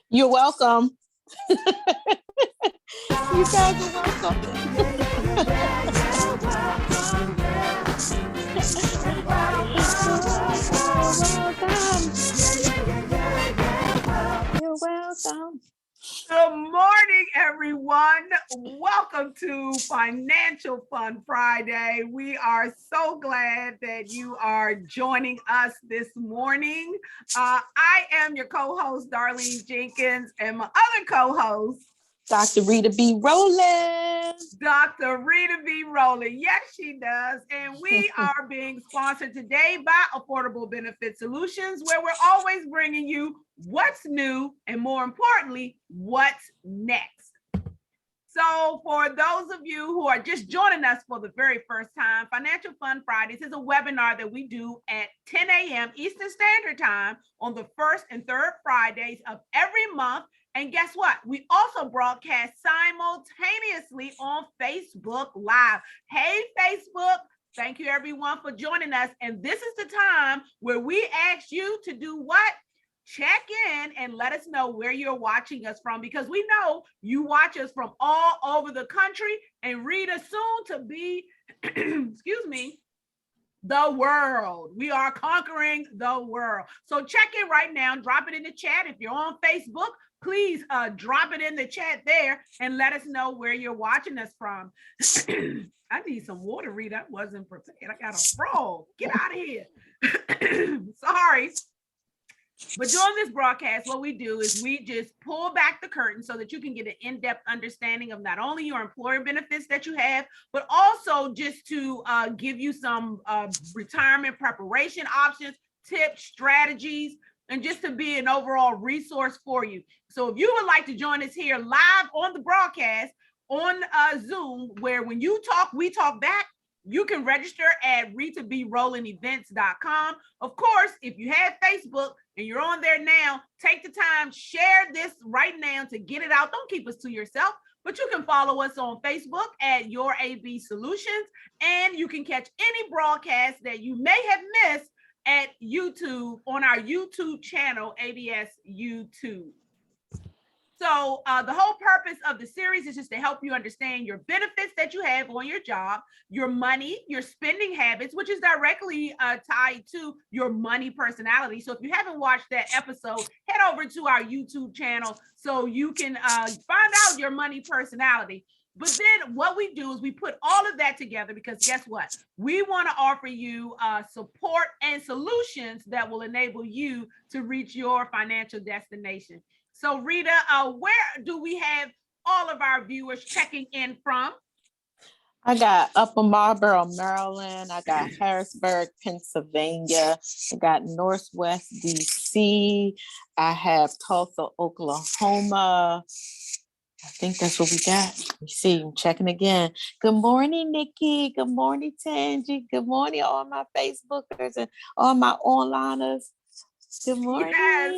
You're welcome. You guys are welcome. You're welcome. Good morning, everyone. Welcome to Financial Fun Friday. We are so glad that you are joining us this morning. I am your co-host, Darlene Jenkins, and my other co-host, Dr. Rita B. Rowland. Dr. Rita B. Rowland. Yes, she does. And we are being sponsored today by Affordable Benefit Solutions, where we're always bringing you what's new and, more importantly, what's next. So for those of you who are just joining us for the very first time, Financial Fun Fridays is a webinar that we do at 10 a.m. Eastern Standard Time on the first and third Fridays of every month. And guess what? We also broadcast simultaneously on Facebook Live. Hey, Facebook. Thank you, everyone, for joining us. And this is the time where we ask you to do what? Check in and let us know where you're watching us from, because we know you watch us from all over the country, and Rita, soon to be, excuse me, the world. We are conquering the world. So check in right now, drop it in the chat. If you're on Facebook, please drop it in the chat there and let us know where you're watching us from. I need some water, Rita. I wasn't prepared. I got a frog. Get out of here. Sorry. But during this broadcast, what we do is we just pull back the curtain so that you can get an in-depth understanding of not only your employer benefits that you have, but also just to give you some retirement preparation options, tips, strategies, and just to be an overall resource for you. So if you would like to join us here live on the broadcast on Zoom, where when you talk, we talk back, you can register at ritabrolandevents.com. Of course, if you have Facebook and you're on there now, take the time, share this right now to get it out. Don't keep us to yourself, but you can follow us on Facebook at Your AB Solutions, and you can catch any broadcast that you may have missed at YouTube on our YouTube channel, ABS YouTube. So the whole purpose of the series is just to help you understand your benefits that you have on your job, your money, your spending habits, which is directly tied to your money personality. So if you haven't watched that episode, head over to our YouTube channel so you can find out your money personality. But then what we do is we put all of that together, because guess what? We want to offer you support and solutions that will enable you to reach your financial destination. So Rita, where do we have all of our viewers checking in from? I got Upper Marlboro, Maryland. I got Harrisburg, Pennsylvania. I got Northwest DC. I have Tulsa, Oklahoma. I think that's what we got. Let me see. I'm checking again. Good morning, Nikki. Good morning, Tangi. Good morning, all my Facebookers and all my onliners. Good morning, yes.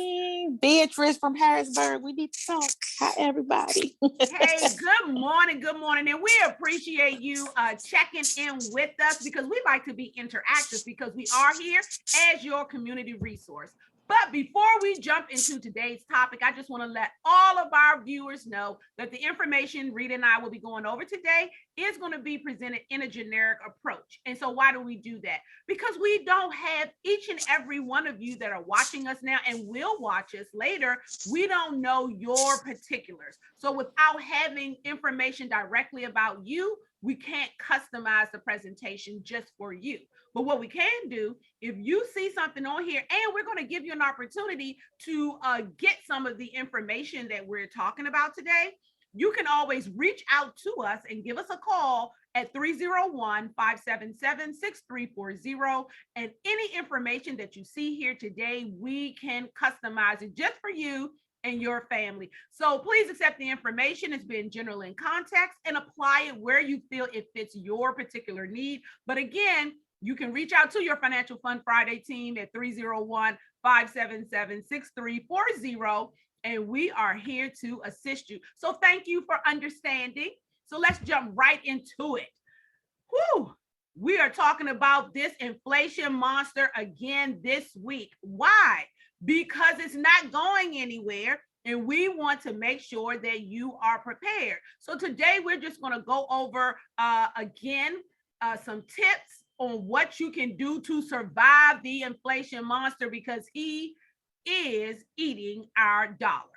Beatrice from Harrisburg. We need to talk. Hi, everybody. Hey, good morning. Good morning. And we appreciate you checking in with us, because we like to be interactive, because we are here as your community resource. But before we jump into today's topic, I just want to let all of our viewers know that the information Rita and I will be going over today is going to be presented in a generic approach. And so why do we do that? Because we don't have each and every one of you that are watching us now and will watch us later. We don't know your particulars. So without having information directly about you, we can't customize the presentation just for you. But what we can do, if you see something on here, and we're going to give you an opportunity to get some of the information that we're talking about today, you can always reach out to us and give us a call at 301-577-6340. And any information that you see here today, we can customize it just for you and your family. So please accept the information as being general in context and apply it where you feel it fits your particular need. But again, you can reach out to your Financial Fun Friday team at 301-577-6340, and we are here to assist you. So thank you for understanding. So let's jump right into it. Whew. We are talking about this inflation monster again this week. Why? Because it's not going anywhere. And we want to make sure that you are prepared. So today we're just going to go over again some tips on what you can do to survive the inflation monster, because he is eating our dollars.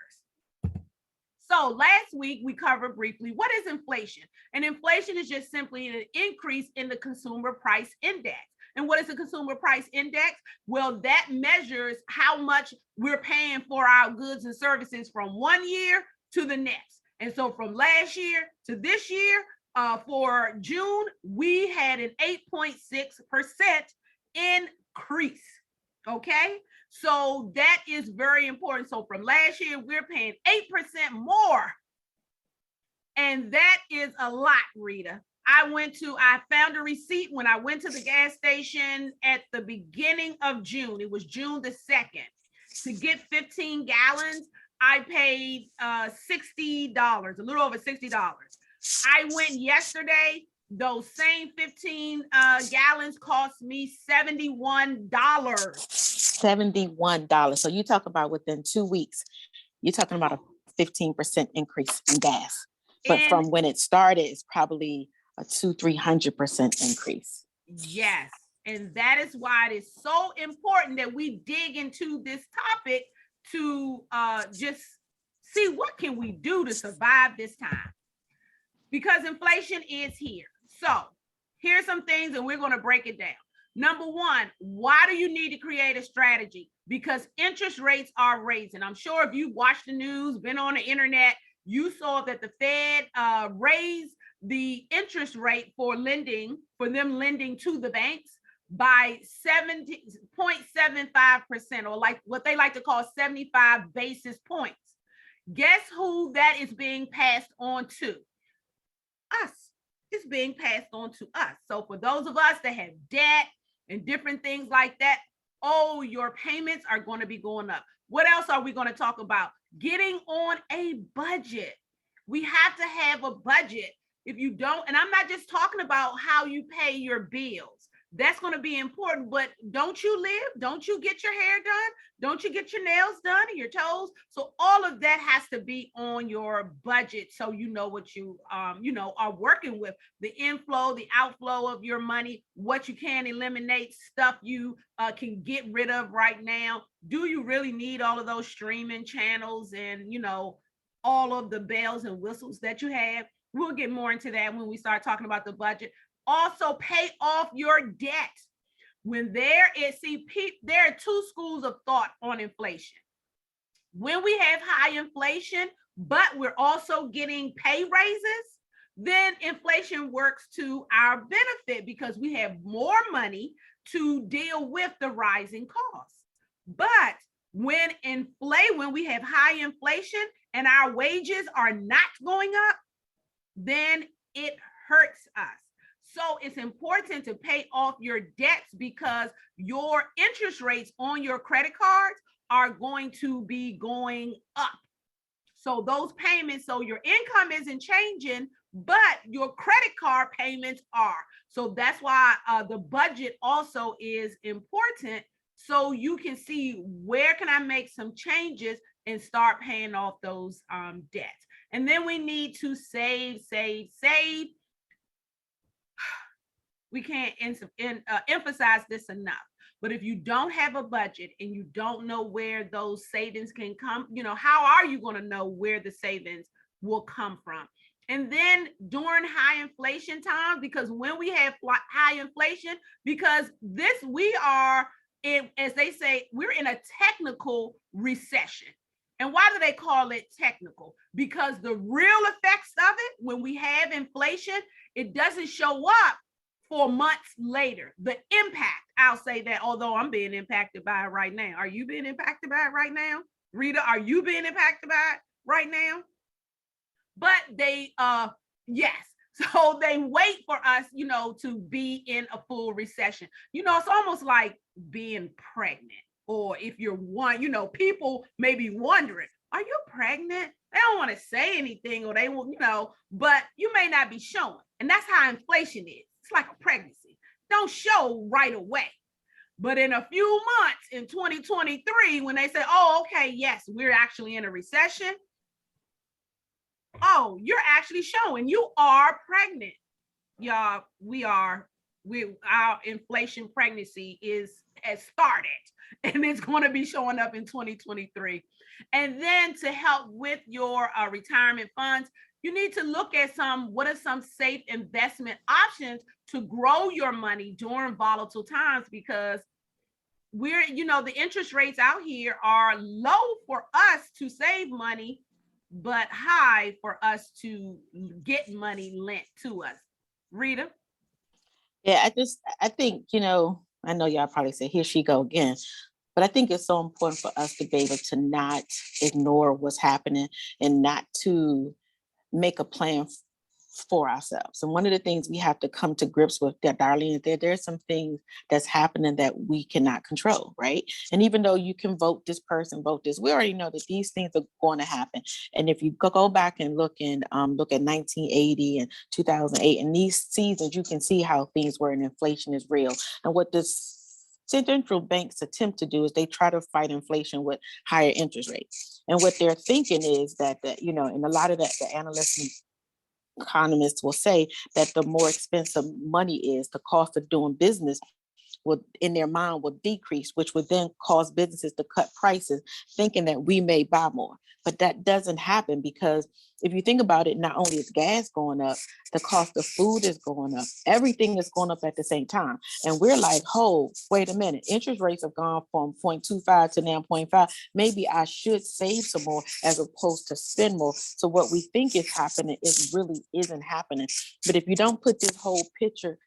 So last week we covered briefly what is inflation. And inflation is just simply an increase in the consumer price index. And what is the consumer price index? Well, that measures how much we're paying for our goods and services from one year to the next. And so from last year to this year, for June, we had an 8.6% increase. Okay, so that is very important. So from last year, we're paying 8% more. And that is a lot, Rita. I found a receipt when I went to the gas station at the beginning of June. It was June the 2nd. To get 15 gallons, I paid $60, a little over $60. I went yesterday, those same 15 gallons cost me $71. $71. So you talk about within 2 weeks, you're talking about a 15% increase in gas. But And from when it started, it's probably a 200-300% increase. yes. And that is why it is so important that we dig into this topic to just see what can we do to survive this time. Because inflation is here. So here's some things, and we're going to break it down. Number one, why do you need to create a strategy? Because interest rates are raising. I'm sure if you watched the news, been on the internet, you saw that the Fed raised the interest rate for lending, for them lending to the banks by 70.75%, or like what they like to call 75 basis points. Guess who that is being passed on to? Us. It's being passed on to us. So for those of us that have debt and different things like that, oh, your payments are going to be going up. What else are we going to talk about? Getting on a budget. We have to have a budget. If you don't, and I'm not just talking about how you pay your bills. That's going to be important, but don't you live? Don't you get your hair done? Don't you get your nails done and your toes? So all of that has to be on your budget, so you know what you are working with, the inflow, the outflow of your money, what you can eliminate, stuff you can get rid of right now. Do you really need all of those streaming channels and all of the bells and whistles that you have? We'll get more into that when we start talking about the budget. Also, pay off your debt. When there are two schools of thought on inflation. When we have high inflation, but we're also getting pay raises, then inflation works to our benefit because we have more money to deal with the rising costs. But when we have high inflation and our wages are not going up, then it hurts us. So it's important to pay off your debts because your interest rates on your credit cards are going to be going up. So those payments, so your income isn't changing, but your credit card payments are. So that's why the budget also is important, so you can see where can I make some changes and start paying off those debts. And then we need to save. We can't emphasize this enough. But if you don't have a budget and you don't know where those savings can come, how are you going to know where the savings will come from? And then during high inflation time, because when we have high inflation, because we are in, as they say, we're in a technical recession. And why do they call it technical? Because the real effects of it, when we have inflation, it doesn't show up for months later. The impact, I'll say that, although I'm being impacted by it right now. Are you being impacted by it right now? Rita, are you being impacted by it right now? But they, yes. So they wait for us, to be in a full recession. It's almost like being pregnant. Or if you're people may be wondering, are you pregnant? They don't want to say anything, or they will, but you may not be showing. And that's how inflation is. It's like a pregnancy. Don't show right away. But in a few months in 2023, when they say, oh, okay, yes, we're actually in a recession. Oh, you're actually showing you are pregnant. Y'all, our inflation pregnancy has started, and it's going to be showing up in 2023. And then to help with your retirement funds, you need to look at what are some safe investment options to grow your money during volatile times, because the interest rates out here are low for us to save money, but high for us to get money lent to us. Rita? Yeah, I think, I know y'all probably say, here she go again. But I think it's so important for us to be able to not ignore what's happening and not to make a plan for ourselves. And one of the things we have to come to grips with, that, Darlene, there's some things that's happening that we cannot control, right? And even though you can vote this person, vote this, we already know that these things are going to happen. And if you go back and look at 1980 and 2008 and these seasons, you can see how things were, and inflation is real. And what this central banks attempt to do is they try to fight inflation with higher interest rates. And what they're thinking is that, and a lot of the analysts and economists will say that the more expensive money is, the cost of doing business will, in their mind, will decrease, which would then cause businesses to cut prices, thinking that we may buy more. But that doesn't happen, because if you think about it, not only is gas going up, the cost of food is going up. Everything is going up at the same time. And we're like, oh, wait a minute. Interest rates have gone from 0.25 to now 0.5. Maybe I should save some more as opposed to spend more. So what we think is happening is really isn't happening. But if you don't put this whole picture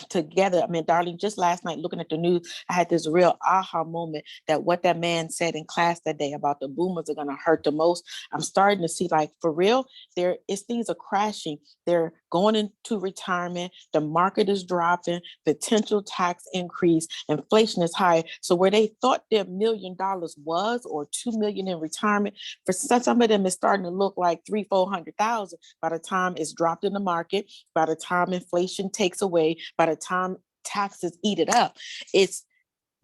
together. I mean, Darlene, just last night looking at the news, I had this real aha moment that what that man said in class that day about the boomers are going to hurt the most. I'm starting to see, like, for real, things are crashing. They're going into retirement. The market is dropping, potential tax increase, inflation is high. So where they thought their $1 million was, or 2 million in retirement, for some of them it's starting to look like 300,000-400,000 by the time it's dropped in the market, by the time inflation takes away, by the time taxes eat it up. It's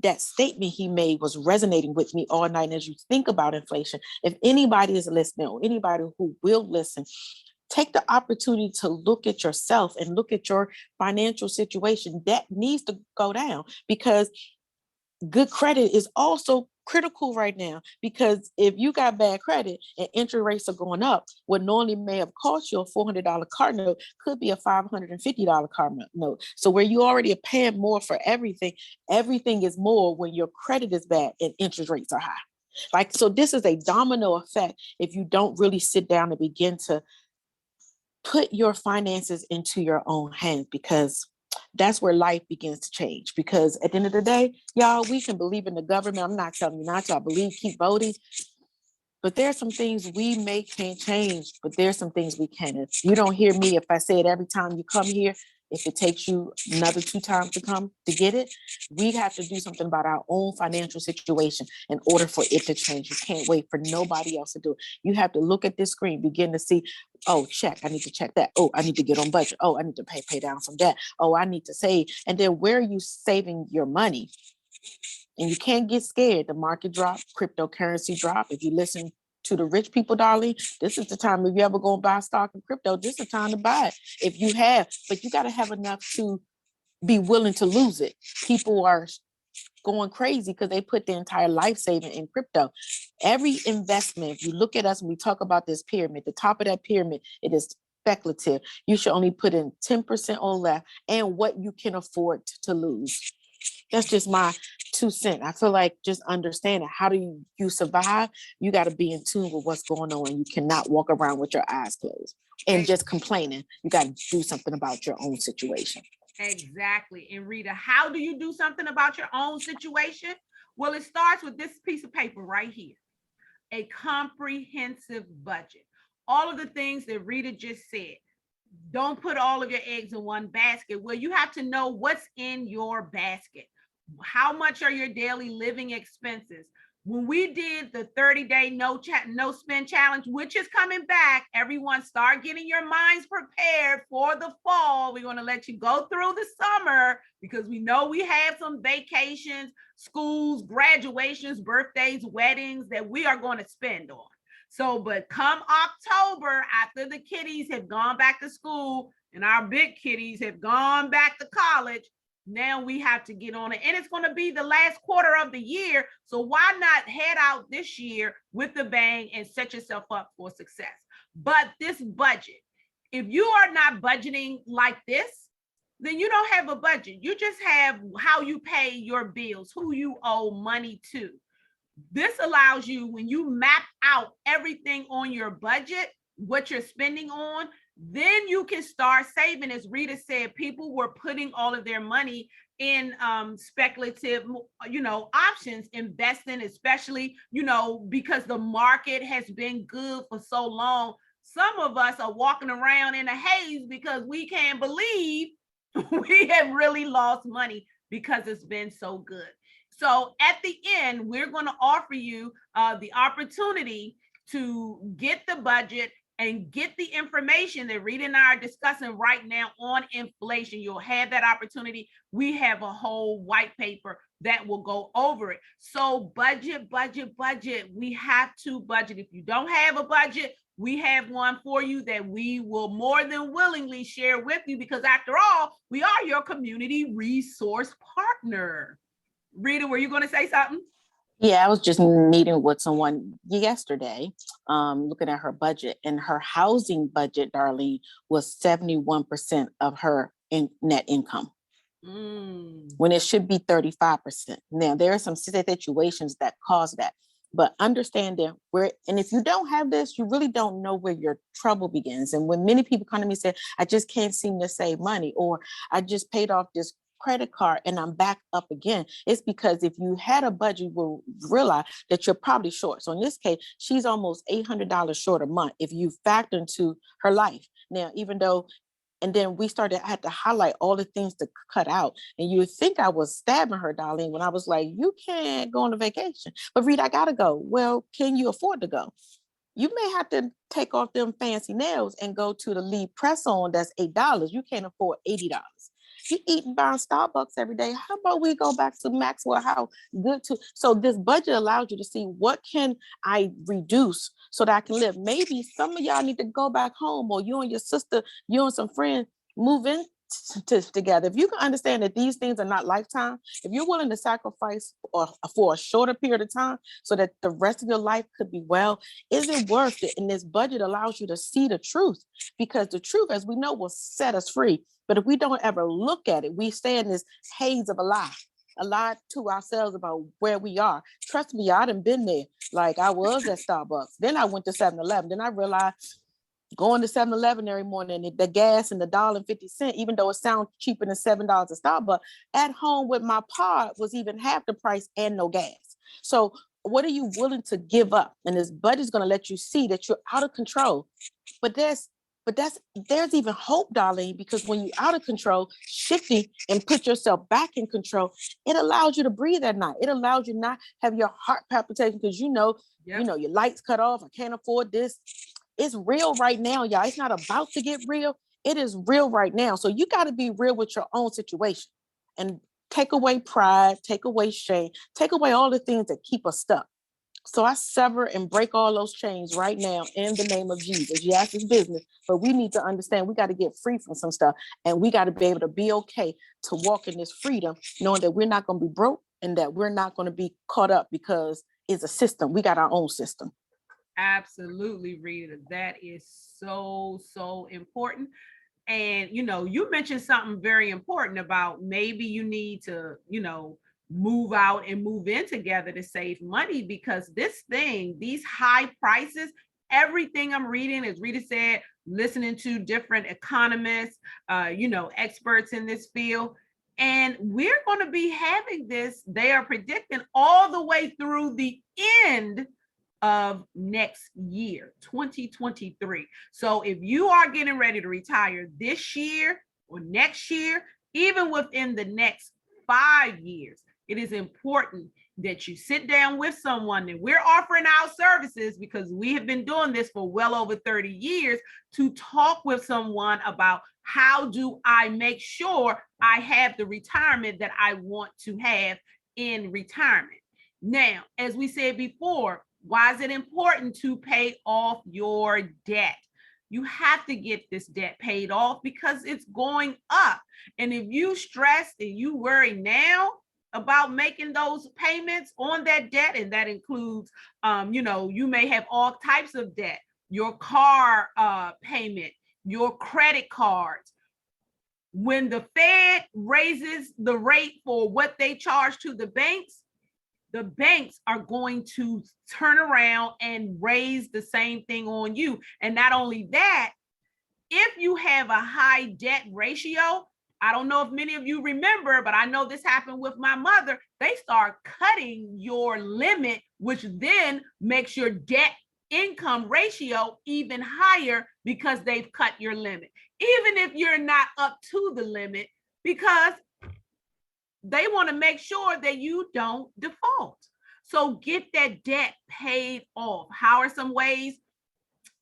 that statement he made was resonating with me all night. And as you think about inflation, if anybody is listening, or anybody who will listen, take the opportunity to look at yourself and look at your financial situation. That needs to go down, because good credit is also critical right now, because if you got bad credit and interest rates are going up, what normally may have cost you a $400 car note could be a $550 car note. So where you already are paying more for everything is more when your credit is bad and interest rates are high. Like, so this is a domino effect if you don't really sit down and begin to put your finances into your own hands, because that's where life begins to change. Because at the end of the day, y'all, we can believe in the government. I'm not telling you not to. I believe, keep voting. But there's some things we can't change, but there's some things we can. If you don't hear me, if I say it every time you come here, if it takes you another 2 times to come to get it, we have to do something about our own financial situation in order for it to change. You can't wait for nobody else to do it. You have to look at this screen, begin to see, oh, check, I need to check that. Oh, I need to get on budget. Oh, I need to pay down some debt. Oh, I need to save. And then where are you saving your money? And you can't get scared. The market drop, cryptocurrency drop. If you listen to the rich people, darling, this is the time. If you ever go and buy stock in crypto, this is the time to buy it. If you have, but you got to have enough to be willing to lose it. People are going crazy because they put their entire life saving in crypto. Every investment, if you look at us and we talk about this pyramid, the top of that pyramid, it is speculative. You should only put in 10% or less, and what you can afford to lose. That's just my 2 cents. I feel like just understanding how do you survive, you got to be in tune with what's going on. You cannot walk around with your eyes closed and just complaining. You got to do something about your own situation. Exactly. And Rita, how do you do something about your own situation? Well, it starts with this piece of paper right here, a comprehensive budget. All of the things that Rita just said. Don't put all of your eggs in one basket. Well, you have to know what's in your basket. How much are your daily living expenses? when we did the 30-day no spend challenge, which is coming back, everyone start getting your minds prepared for the fall. We're going to let you go through the summer because we know we have some vacations, schools, graduations, birthdays, weddings that we are going to spend on. So, but come October, after the kiddies have gone back to school and our big kiddies have gone back to college, now we have to get on it. And it's going to be the last quarter of the year. So why not head out this year with the bang and set yourself up for success? But this budget, if you are not budgeting like this, then you don't have a budget. You just have how you pay your bills, who you owe money to. This allows you, when you map out everything on your budget, what you're spending on, then you can start saving. As Rita said, people were putting all of their money in speculative, options, investing, especially, because the market has been good for so long. Some of us are walking around in a haze because we can't believe we have really lost money because it's been so good. So at the end, we're going to offer you the opportunity to get the budget and get the information that Rita and I are discussing right now on inflation. You'll have that opportunity. We have a whole white paper that will go over it. So budget. We have to budget. If you don't have a budget, we have one for you that we will more than willingly share with you, because after all, we are your community resource partner. Rita, were you going to say something? Yeah, I was just meeting with someone yesterday, looking at her budget, and her housing budget, Darlene, was 71% of her net income. When it should be 35%. Now, there are some situations that cause that, but understanding where, and if you don't have this, you really don't know where your trouble begins. And when many people come to me and say, I just can't seem to save money, or I just paid off this credit card and I'm back up again, it's because if you had a budget, you will realize that you're probably short. So in this case, she's almost $800 short a month if you factor into her life. Now, even though, and then I had to highlight all the things to cut out. And you would think I was stabbing her, Darlene, when I was like, you can't go on a vacation. But Rita, I gotta go. Well, can you afford to go? You may have to take off them fancy nails and go to the Lee press-on that's $8. You can't afford $80. You eating buying Starbucks every day. How about we go back to Maxwell House? Good too. So this budget allows you to see what can I reduce so that I can live. Maybe some of y'all need to go back home, or you and your sister, you and some friends move in together. If you can understand that these things are not lifetime, if you're willing to sacrifice for a shorter period of time so that the rest of your life could be well, is it worth it? And this budget allows you to see the truth, because the truth, as we know, will set us free. But if we don't ever look at it, we stay in this haze of a lie to ourselves about where we are. Trust me, I done been there. Like, I was at Starbucks. Then I went to 7-Eleven. Then I realized going to 7-Eleven every morning, the gas and the $1.50, even though it sounds cheaper than $7 at Starbucks, at home with my pod was even half the price and no gas. So what are you willing to give up? And this budget's going to let you see that you're out of control. But there's even hope, Darlene, because when you're out of control, shifting and put yourself back in control, it allows you to breathe at night. It allows you not have your heart palpitation because your lights cut off. I can't afford this. It's real right now, y'all. It's not about to get real. It is real right now. So you got to be real with your own situation and take away pride, take away shame, take away all the things that keep us stuck. So I sever and break all those chains right now in the name of Jesus. Yes, it's business, but we need to understand we got to get free from some stuff, and we got to be able to be okay to walk in this freedom, knowing that we're not going to be broke and that we're not going to be caught up because it's a system. We got our own system. Absolutely, Rita. That is so, so important. And, you mentioned something very important about maybe you need to, move out and move in together to save money, because these high prices, everything I'm reading, as Rita said, listening to different economists, experts in this field, and we're going to be having this, they are predicting, all the way through the end of next year, 2023. So if you are getting ready to retire this year or next year, even within the next 5 years, it is important that you sit down with someone, and we're offering our services because we have been doing this for well over 30 years, to talk with someone about how do I make sure I have the retirement that I want to have in retirement. Now, as we said before, why is it important to pay off your debt? You have to get this debt paid off because it's going up. And if you stress and you worry now about making those payments on that debt, and that includes, you may have all types of debt, your car payment, your credit cards. When the Fed raises the rate for what they charge to the banks are going to turn around and raise the same thing on you. And not only that, if you have a high debt ratio, I don't know if many of you remember, but I know this happened with my mother. They start cutting your limit, which then makes your debt income ratio even higher because they've cut your limit, even if you're not up to the limit, because they want to make sure that you don't default. So get that debt paid off. How are some ways?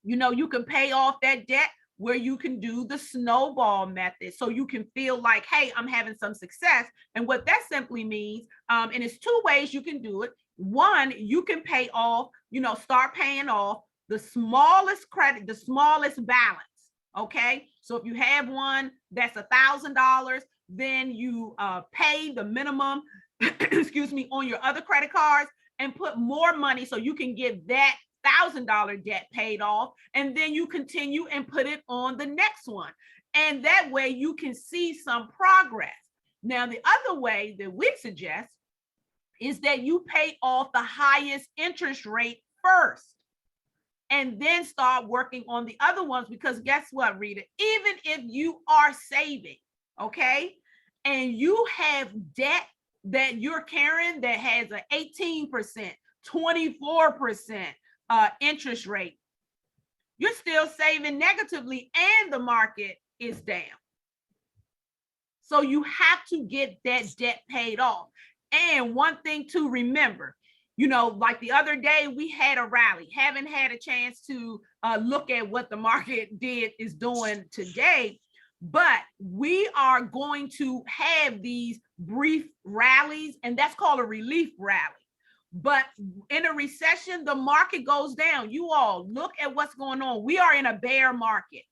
You can pay off that debt where you can do the snowball method. So you can feel like, hey, I'm having some success. And what that simply means, and it's two ways you can do it. One, you can pay off, start paying off the smallest credit, the smallest balance. Okay. So if you have one that's $1,000, then you pay the minimum, on your other credit cards and put more money so you can get that $1,000 debt paid off. And then you continue and put it on the next one. And that way you can see some progress. Now, the other way that we suggest is that you pay off the highest interest rate first, and then start working on the other ones. Because guess what, Rita? Even if you are saving, okay, and you have debt that you're carrying that has an 18%, 24% interest rate, you're still saving negatively and the market is down. So you have to get that debt paid off. And one thing to remember, like the other day we had a rally, haven't had a chance to look at what the market is doing today, but we are going to have these brief rallies, and that's called a relief rally. But in a recession, the market goes down. You all look at what's going on. We are in a bear market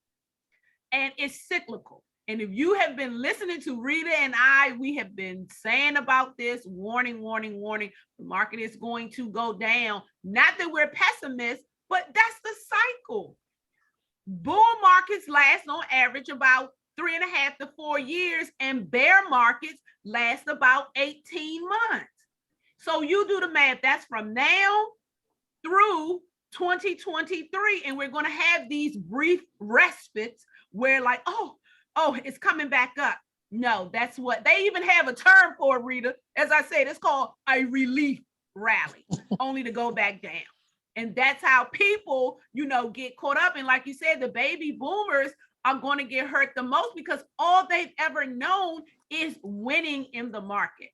and it's cyclical. And if you have been listening to Rita and I, we have been saying about this, warning, warning, warning. The market is going to go down. Not that we're pessimists, but that's the cycle. Bull markets last on average about 3.5 to 4 years, and bear markets last about 18 months. So you do the math. That's from now through 2023. And we're going to have these brief respites where like, oh, it's coming back up. No, that's what they even have a term for, Rita. As I said, it's called a relief rally, only to go back down. And that's how people, get caught up. And like you said, the baby boomers are going to get hurt the most because all they've ever known is winning in the market.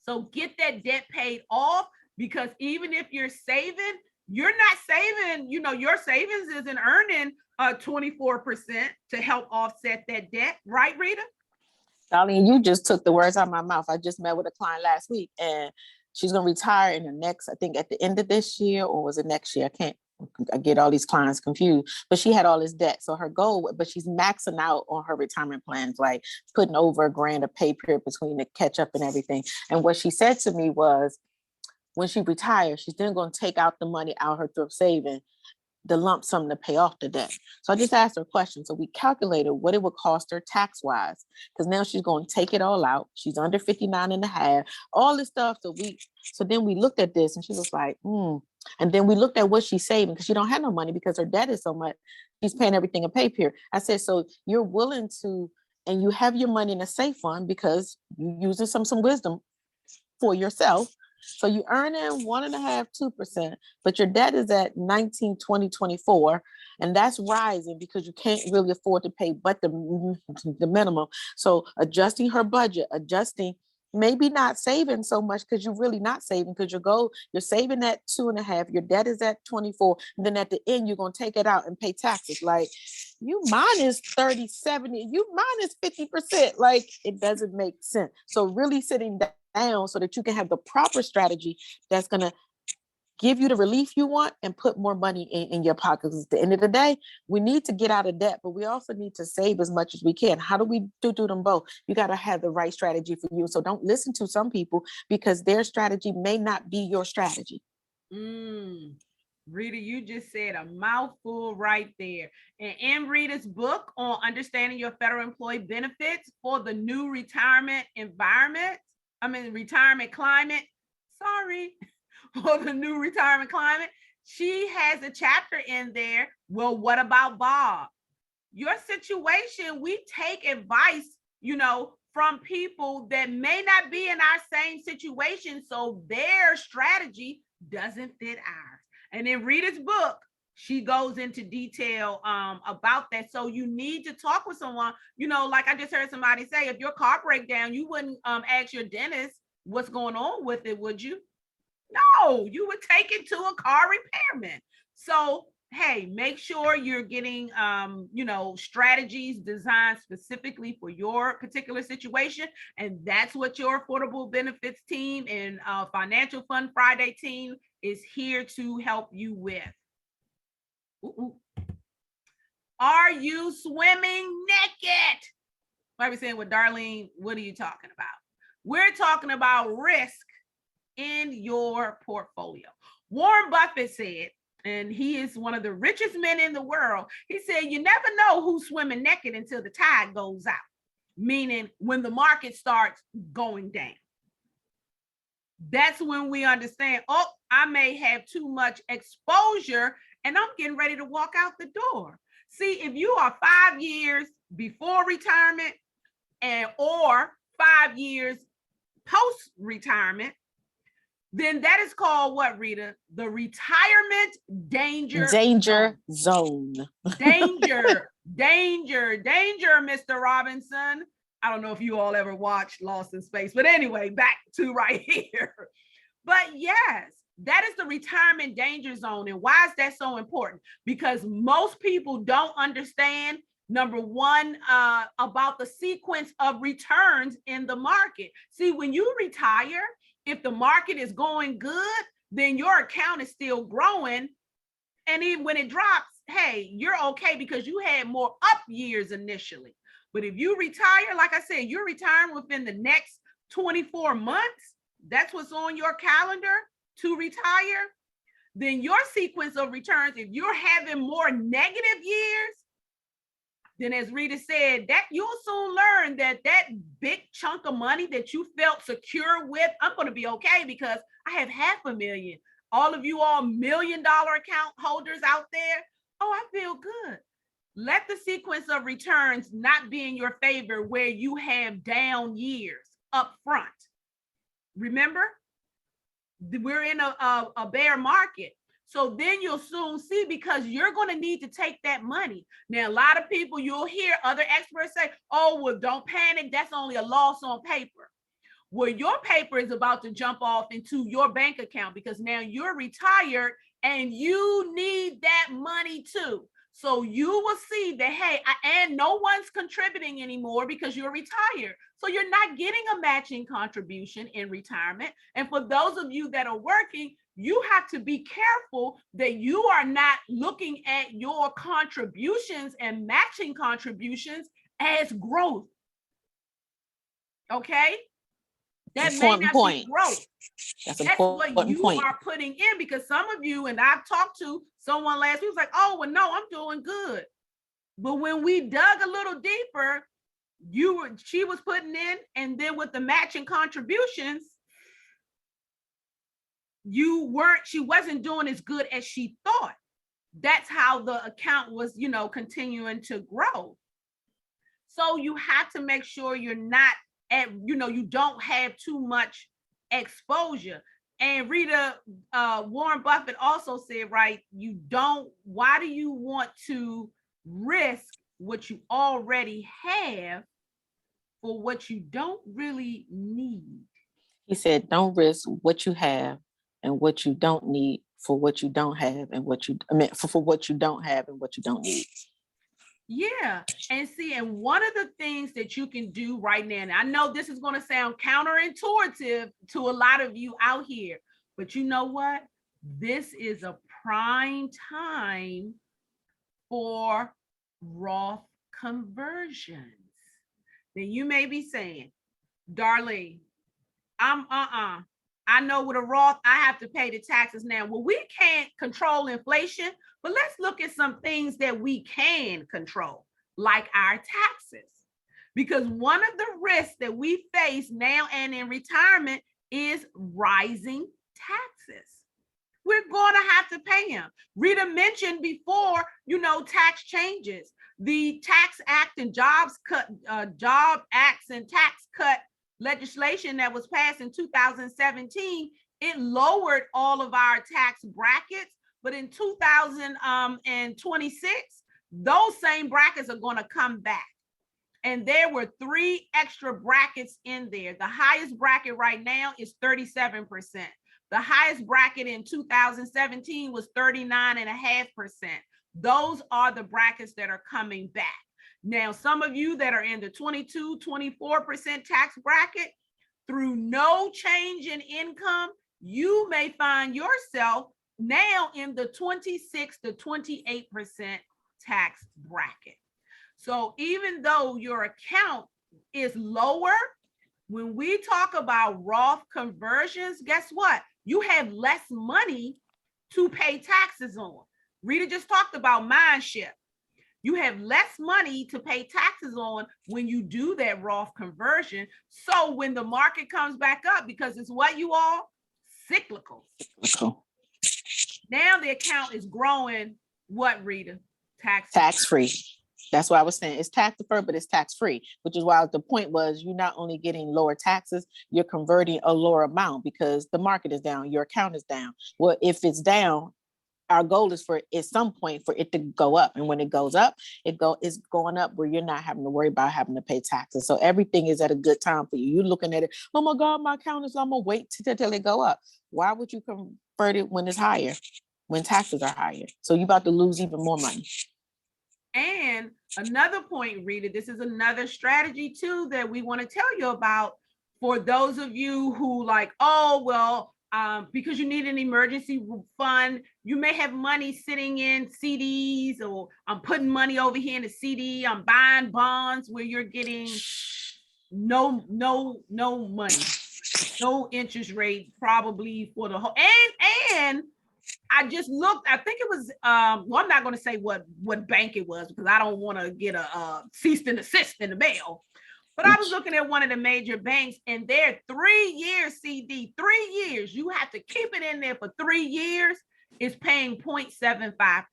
So get that debt paid off, because even if you're saving, you're not saving, your savings isn't earning 24% to help offset that debt. Right, Rita? Darlene, you just took the words out of my mouth. I just met with a client last week, and she's going to retire in the next, I think at the end of this year, or was it next year? I get all these clients confused, but she had all this debt. So her goal, but she's maxing out on her retirement plans, like putting over $1,000 a pay period between the catch up and everything. And what she said to me was, when she retires, she's then going to take out the money out of her thrift saving, the lump sum to pay off the debt. So I just asked her a question. So we calculated what it would cost her tax wise, because now she's going to take it all out. She's under 59 and a half, all this stuff. So then we looked at this and she was like, And then we looked at what she's saving, because she don't have no money because her debt is so much. She's paying everything a pay period. I said, so you're willing to, and you have your money in a safe fund because you're using some wisdom for yourself. So you earn in 1.5%, 2%, but your debt is at 19, 20, 24. And that's rising because you can't really afford to pay but the minimum. So adjusting her budget, adjusting maybe not saving so much because you're really not saving because you're saving at 2.5, your debt is at 24, and then at the end you're going to take it out and pay taxes. Like, you minus 30, 70, you minus 50%. Like, it doesn't make sense. So really sitting down so that you can have the proper strategy that's going to give you the relief you want and put more money in your pockets. At the end of the day, we need to get out of debt, but we also need to save as much as we can. How do we do them both? You got to have the right strategy for you. So don't listen to some people because their strategy may not be your strategy. Rita, you just said a mouthful right there. And in Rita's book on understanding your federal employee benefits for the new retirement climate, for the new retirement climate, she has a chapter in there. Well, what about Bob? Your situation, we take advice, from people that may not be in our same situation, so their strategy doesn't fit ours. And in Rita's book, she goes into detail about that. So you need to talk with someone, like I just heard somebody say, if your car breaks down, you wouldn't ask your dentist what's going on with it, would you? No, you would take it to a car repairman. So, hey, make sure you're getting, strategies designed specifically for your particular situation. And that's what your Affordable Benefits team and Financial Fun Friday team is here to help you with. Are you swimming naked? Might be saying, well, Darlene, what are you talking about? We're talking about risk in your portfolio. Warren Buffett said, and he is one of the richest men in the world, he said, you never know who's swimming naked until the tide goes out, meaning when the market starts going down. That's when we understand, oh, I may have too much exposure and I'm getting ready to walk out the door. See, if you are 5 years before retirement or 5 years post-retirement, then that is called what, Rita? The retirement danger zone. Danger, Mr. Robinson. I don't know if you all ever watched Lost in Space, but anyway, back to right here. But yes, that is the retirement danger zone. And why is that so important? Because most people don't understand, number one, about the sequence of returns in the market. See, when you retire, if the market is going good, then your account is still growing. And even when it drops, hey, you're okay because you had more up years initially. But if you retire, like I said, you're retiring within the next 24 months, that's what's on your calendar to retire, then your sequence of returns, if you're having more negative years, then as Rita said, that you'll soon learn that big chunk of money that you felt secure with, I'm going to be okay because I have $500,000. All of you all $1 million account holders out there, oh, I feel good. Let the sequence of returns not be in your favor where you have down years up front. Remember, we're in a bear market. So then you'll soon see, because you're going to need to take that money. Now, a lot of people, you'll hear other experts say, oh, well, don't panic. That's only a loss on paper. Well, your paper is about to jump off into your bank account because now you're retired and you need that money too. So you will see that, hey, and no one's contributing anymore because you're retired. So you're not getting a matching contribution in retirement. And for those of you that are working, you have to be careful that you are not looking at your contributions and matching contributions as growth. Okay? That may not be growth. That's what you are putting in, because some of you, and I've talked to someone last week, was like, oh, well, no, I'm doing good. But when we dug a little deeper, she was putting in, and then with the matching contributions, she wasn't doing as good as she thought. That's how the account was, continuing to grow. So you have to make sure you're not you don't have too much exposure. And Rita, Warren Buffett also said, right, why do you want to risk what you already have for what you don't really need. He said, don't risk what you have and what you don't need for what you don't have and what you, I mean, for what you don't have and what you don't need. Yeah. And see, and one of the things that you can do right now, and I know this is going to sound counterintuitive to a lot of you out here, but you know what? This is a prime time for Roth conversions. Then you may be saying, Darlene, I know with a Roth, I have to pay the taxes now. Well, we can't control inflation, but let's look at some things that we can control, like our taxes. Because one of the risks that we face now and in retirement is rising taxes. We're going to have to pay them. Rita mentioned before, tax changes. The Tax Act and Job Acts and Tax Cut legislation that was passed in 2017, it lowered all of our tax brackets. But in 2026, those same brackets are going to come back. And there were 3 extra brackets in there. The highest bracket right now is 37%. The highest bracket in 2017 was 39.5%. Those are the brackets that are coming back. Now, some of you that are in the 22, 24% tax bracket, through no change in income, you may find yourself now in the 26 to 28% tax bracket. So even though your account is lower, when we talk about Roth conversions, guess what? You have less money to pay taxes on. Rita just talked about Mindship. You have less money to pay taxes on when you do that Roth conversion. So when the market comes back up, because it's what you all? Cyclical. Now the account is growing what, Rita? Tax-free. That's why I was saying it's tax deferred, but it's tax-free, which is why the point was you're not only getting lower taxes, you're converting a lower amount because the market is down, your account is down. Well, if it's down, our goal is for at some point for it to go up. And when it goes up, it's going up where you're not having to worry about having to pay taxes. So everything is at a good time for you. You're looking at it, oh my God, my account is, I'm gonna wait till it go up. Why would you convert it when it's higher, when taxes are higher? So you're about to lose even more money. And another point, Rita, this is another strategy too that we want to tell you about for those of you who like, because you need an emergency fund, you may have money sitting in CDs, or I'm putting money over here in a CD, I'm buying bonds where you're getting no money, no interest rate, probably for the whole, and I just looked, I think it was, I'm not going to say what bank it was because I don't want to get a cease and desist in the mail. But I was looking at one of the major banks and their 3-year CD, 3 years, you have to keep it in there for 3 years, is paying 0.75%.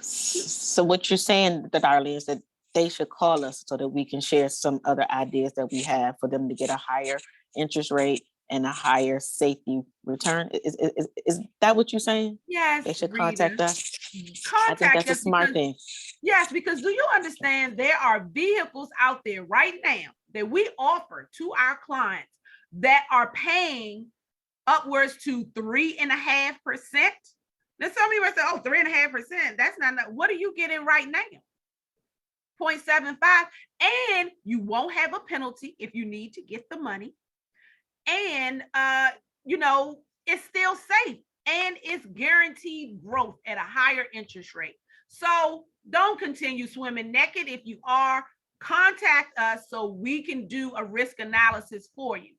So what you're saying, Darlene, is that they should call us so that we can share some other ideas that we have for them to get a higher interest rate and a higher safety return. Is that what you're saying? Yes. They should contact us. I think that's a smart thing. Yes, because do you understand there are vehicles out there right now that we offer to our clients that are paying upwards to 3.5%? Now some people say, oh, 3.5%, that's not enough. What are you getting right now? 0.75, and you won't have a penalty if you need to get the money. And it's still safe and it's guaranteed growth at a higher interest rate. So don't continue swimming naked. If you are, contact us so we can do a risk analysis for you.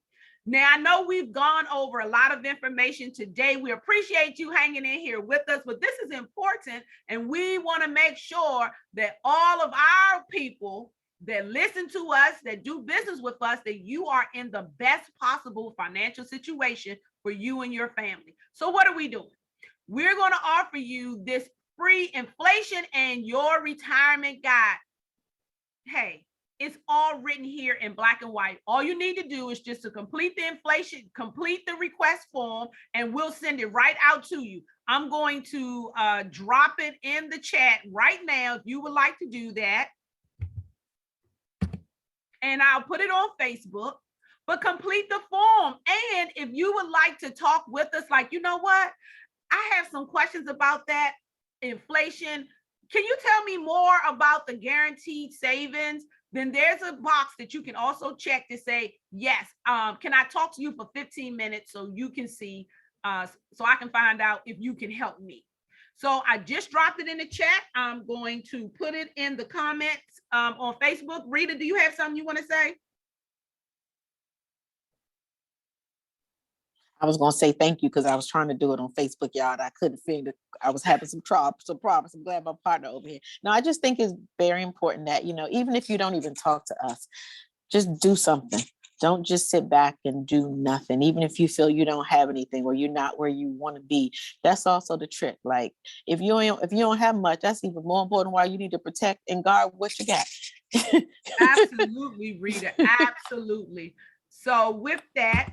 Now, I know we've gone over a lot of information today. We appreciate you hanging in here with us, but this is important, and we want to make sure that all of our people that listen to us, that do business with us, that you are in the best possible financial situation for you and your family. So what are we doing? We're going to offer you this free inflation and your retirement guide. Hey, it's all written here in black and white. All you need to do is just to complete the request form, and we'll send it right out to you. I'm going to drop it in the chat right now if you would like to do that. and I'll put it on Facebook. But complete the form. And if you would like to talk with us, like, you know what? I have some questions about that inflation. Can you tell me more about the guaranteed savings? Then there's a box that you can also check to say, yes, can I talk to you for 15 minutes so you can see, so I can find out if you can help me. So I just dropped it in the chat. I'm going to put it in the comments on Facebook. Rita, do you have something you want to say? I was gonna say thank you because I was trying to do it on Facebook, y'all. And I couldn't figure. I was having some problems. I'm glad my partner over here. No, I just think it's very important that, you know, even if you don't even talk to us, just do something. Don't just sit back and do nothing. Even if you feel you don't have anything or you're not where you want to be, that's also the trick. Like if you don't have much, that's even more important. Why you need to protect and guard what you got. Absolutely, Rita. Absolutely. So with that,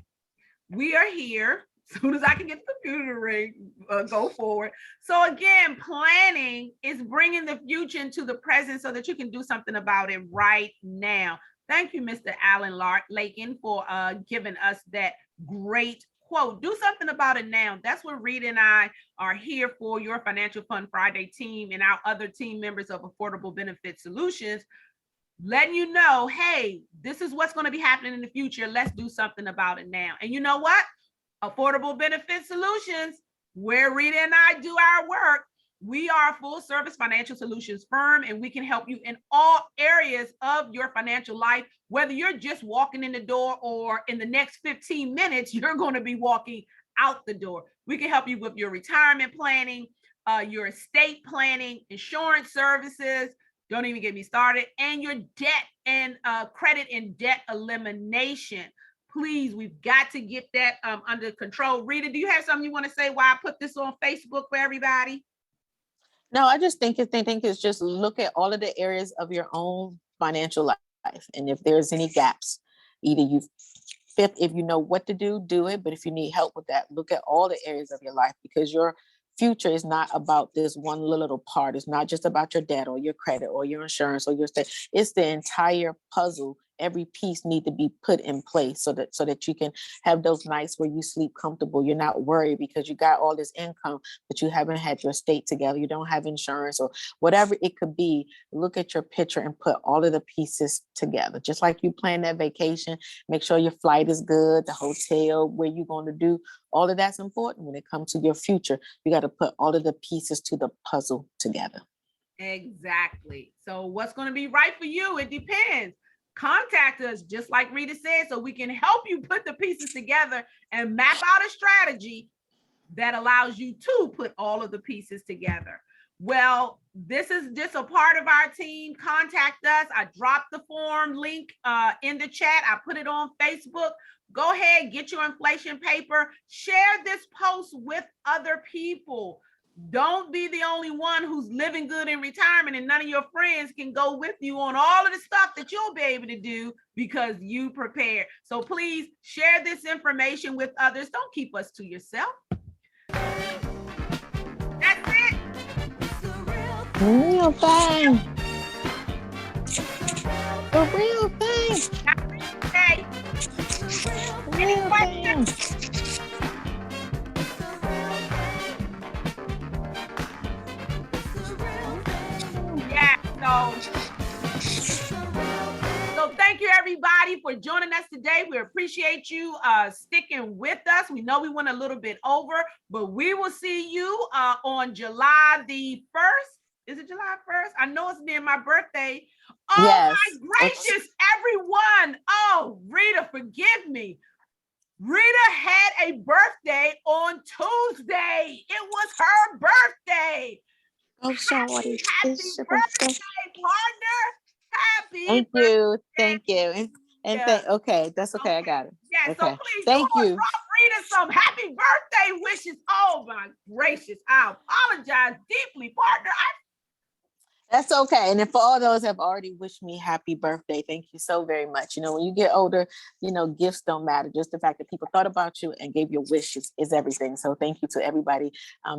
we are here. As soon as I can get the computer to ring, go forward. So again, planning is bringing the future into the present so that you can do something about it right now. Thank you, Mr. Alan Lakin, for giving us that great quote. Do something about it now. That's what Rita and I are here for, your Financial Fun Friday team and our other team members of Affordable Benefit Solutions, letting you know, hey, this is what's going to be happening in the future. Let's do something about it now. And you know what? Affordable Benefit Solutions, where Rita and I do our work, we are a full service financial solutions firm, and we can help you in all areas of your financial life. Whether you're just walking in the door or in the next 15 minutes, you're going to be walking out the door. We can help you with your retirement planning, your estate planning, insurance services. Don't even get me started. And your debt and credit and debt elimination. Please, we've got to get that under control. Rita, do you have something you want to say while I put this on Facebook for everybody? No, I just think it's just look at all of the areas of your own financial life. And if there's any gaps, either if you know what to do it. But if you need help with that, look at all the areas of your life, because your future is not about this one little part. It's not just about your debt or your credit or your insurance or your state. It's the entire puzzle. Every piece need to be put in place so that you can have those nights where you sleep comfortable. You're not worried because you got all this income, but you haven't had your estate together. You don't have insurance or whatever it could be. Look at your picture and put all of the pieces together. Just like you plan that vacation, make sure your flight is good, the hotel, where you're going to do. All of that's important when it comes to your future. You got to put all of the pieces to the puzzle together. Exactly. So what's going to be right for you? It depends. Contact us, just like Rita said, so we can help you put the pieces together and map out a strategy that allows you to put all of the pieces together. Well, this is just a part of our team. Contact us. I dropped the form link in the chat. I put it on Facebook. Go ahead, get your inflation paper. Share this post with other people. Don't be the only one who's living good in retirement and none of your friends can go with you on all of the stuff that you'll be able to do because you prepared. So please share this information with others. Don't keep us to yourself. That's it. Real thing. The real thing. Okay. Any questions? So thank you everybody for joining us today. We appreciate you sticking with us. We know we went a little bit over, but we will see you on July the 1st. Is it July 1st? I know it's near my birthday. Oh yes. My gracious, everyone. Oh, Rita, forgive me. Rita had a birthday on Tuesday. It was her birthday. Oh, Shawty, happy birthday, partner. Happy birthday. Thank you. And okay, that's okay. I got it. Yeah, okay. So please thank you. Drop Rita some happy birthday wishes. Oh my gracious. I apologize deeply, partner. That's okay. And then for all those that have already wished me happy birthday, thank you so very much. When you get older, gifts don't matter. Just the fact that people thought about you and gave you a wish is everything. So thank you to everybody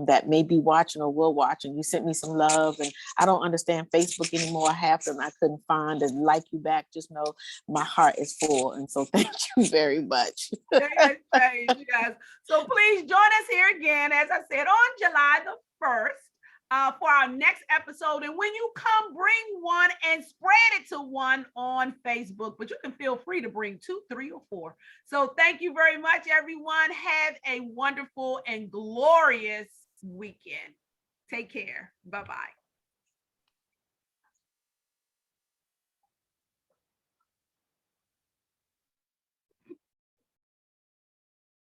that may be watching or will watch. And you sent me some love. And I don't understand Facebook anymore. Half of them I couldn't find and like you back. Just know my heart is full. And so thank you very much. Yes, you guys. So please join us here again, as I said, on July the 1st. For our next episode. And when you come, bring one and spread it to one on Facebook, but you can feel free to bring 2, 3, or 4. So thank you very much, everyone. Have a wonderful and glorious weekend. Take care. Bye-bye.